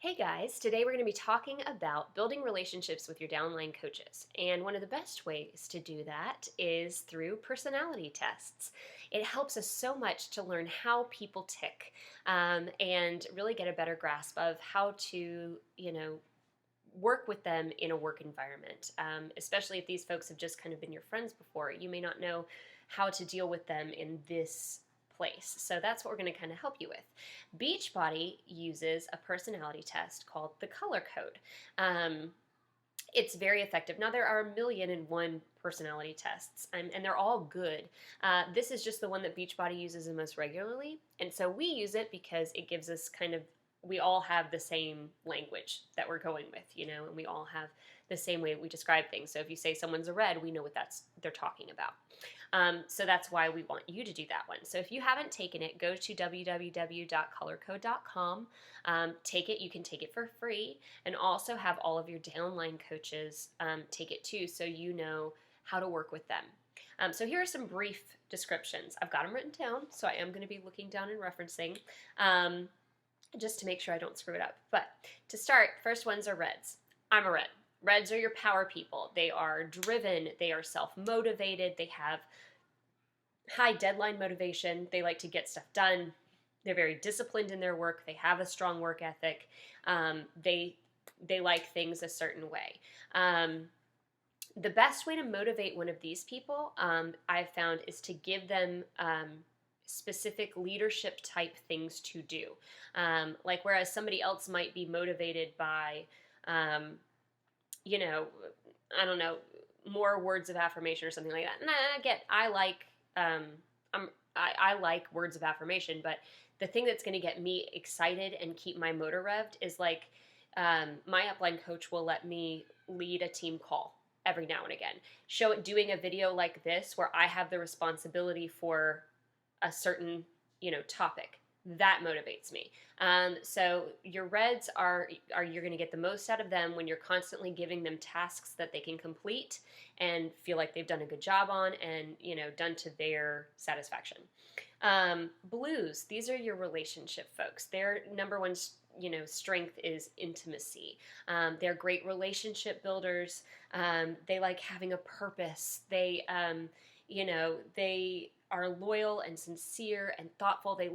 Hey guys, today we're going to be talking about building relationships with your downline coaches. And one of the best ways to do that is through personality tests. It helps us so much to learn how people tick and really get a better grasp of how to, work with them in a work environment. Especially if these folks have just kind of been your friends before, you may not know how to deal with them in this place. So that's what we're going to kind of help you with. Beachbody uses a personality test called the color code. It's very effective. Now, there are 1,000,001 personality tests, and they're all good. This is just the one that Beachbody uses the most regularly, and so we use it because it gives us kind of, we all have the same language that we're going with, and we all have the same way we describe things. So if you say someone's a red, we know what they're talking about. So that's why we want you to do that one. So if you haven't taken it, go to www.colorcode.com. Take it. You can take it for free, and also have all of your downline coaches take it too, so you know how to work with them. So here are some brief descriptions. I've got them written down, so I am going to be looking down and referencing just to make sure I don't screw it up. But to start, first ones are reds. I'm a red. Reds are your power people. They are driven. They are self-motivated. They have high deadline motivation. They like to get stuff done. They're very disciplined in their work. They have a strong work ethic. They like things a certain way. The best way to motivate one of these people, I've found, is to give them specific leadership type things to do. Like whereas somebody else might be motivated by, I don't know, more words of affirmation or something like that. And I like words of affirmation, but the thing that's going to get me excited and keep my motor revved is like my upline coach will let me lead a team call every now and again. Doing a video like this where I have the responsibility for a certain, topic. That motivates me. So your reds you're going to get the most out of them when you're constantly giving them tasks that they can complete and feel like they've done a good job on and, done to their satisfaction. Blues, these are your relationship folks. Their number one, strength is intimacy. They're great relationship builders. They like having a purpose. They are loyal and sincere and thoughtful. They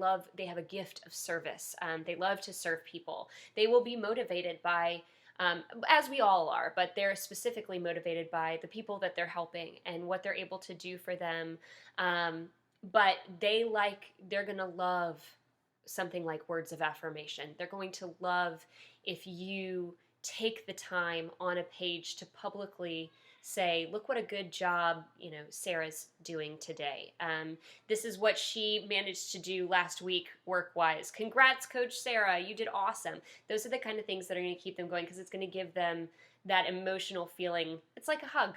have a gift of service. They love to serve people. They will be motivated by, as we all are, but they're specifically motivated by the people that they're helping and what they're able to do for them. But they're going to love something like words of affirmation. They're going to love if you take the time on a page to publicly say, look what a good job, Sarah's doing today. This is what she managed to do last week work-wise. Congrats, Coach Sarah, you did awesome. Those are the kind of things that are going to keep them going because it's going to give them that emotional feeling. It's like a hug.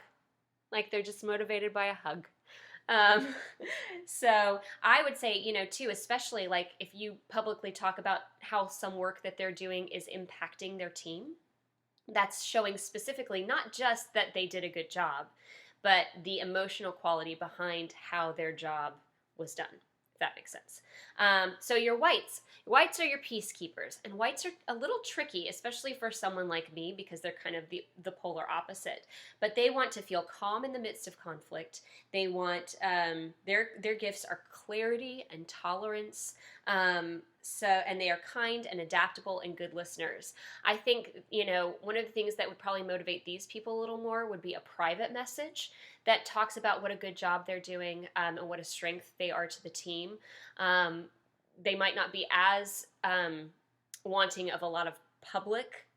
Like they're just motivated by a hug. So I would say, too, especially like if you publicly talk about how some work that they're doing is impacting their team, that's showing specifically not just that they did a good job, but the emotional quality behind how their job was done, if that makes sense. So your whites. Whites are your peacekeepers, and whites are a little tricky, especially for someone like me, because they're kind of the polar opposite. But they want to feel calm in the midst of conflict. They want their gifts are clarity and tolerance. And they are kind and adaptable and good listeners. I think, one of the things that would probably motivate these people a little more would be a private message that talks about what a good job they're doing and what a strength they are to the team. They might not be as wanting of a lot of public,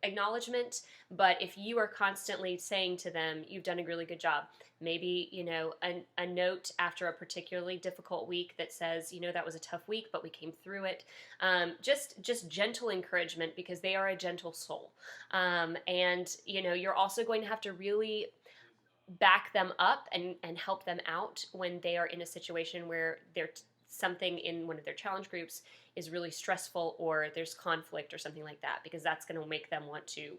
acknowledgement, but if you are constantly saying to them, you've done a really good job, maybe, a note after a particularly difficult week that says, that was a tough week, but we came through it. Just gentle encouragement because they are a gentle soul. And, you're also going to have to really back them up and help them out when they are in a situation where something in one of their challenge groups is really stressful or there's conflict or something like that, because that's going to make them want to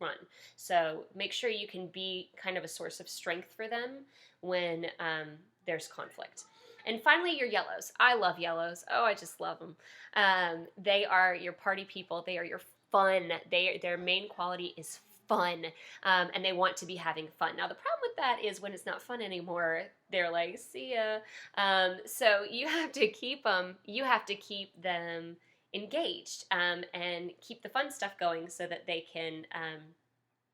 run. So make sure you can be kind of a source of strength for them when there's conflict. And finally, your yellows. I love yellows. Oh, I just love them. They are your party people. They are your fun. Their main quality is fun, and they want to be having fun. Now, the problem with that is when it's not fun anymore, they're like, "See ya." So you have to keep them. You have to keep them engaged and keep the fun stuff going so that they can.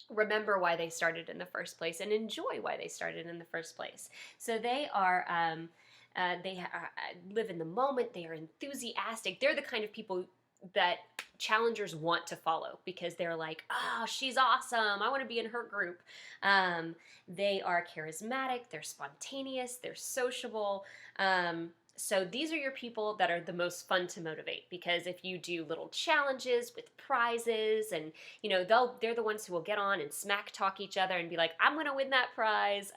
Remember why they started in the first place and enjoy why they started in the first place. So they are live in the moment. They are enthusiastic. They're the kind of people that challengers want to follow because they're like, oh, she's awesome. I want to be in her group. They are charismatic. They're spontaneous. They're sociable. So these are your people that are the most fun to motivate because if you do little challenges with prizes and they're the ones who will get on and smack talk each other and be like, I'm going to win that prize.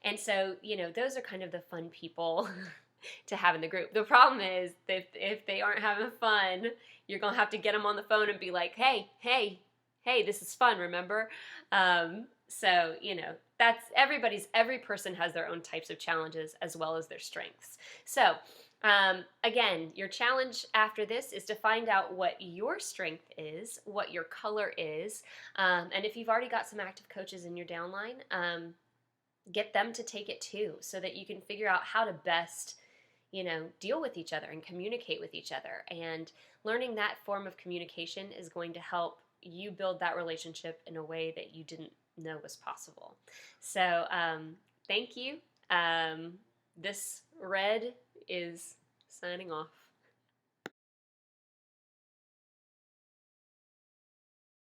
And so those are kind of the fun people to have in the group. The problem is that if they aren't having fun, you're going to have to get them on the phone and be like, hey, this is fun, remember? So, every person has their own types of challenges as well as their strengths. So, again, your challenge after this is to find out what your strength is, what your color is, and if you've already got some active coaches in your downline, get them to take it too so that you can figure out how to best deal with each other and communicate with each other. And learning that form of communication is going to help you build that relationship in a way that you didn't know was possible. So thank you. This Red is signing off.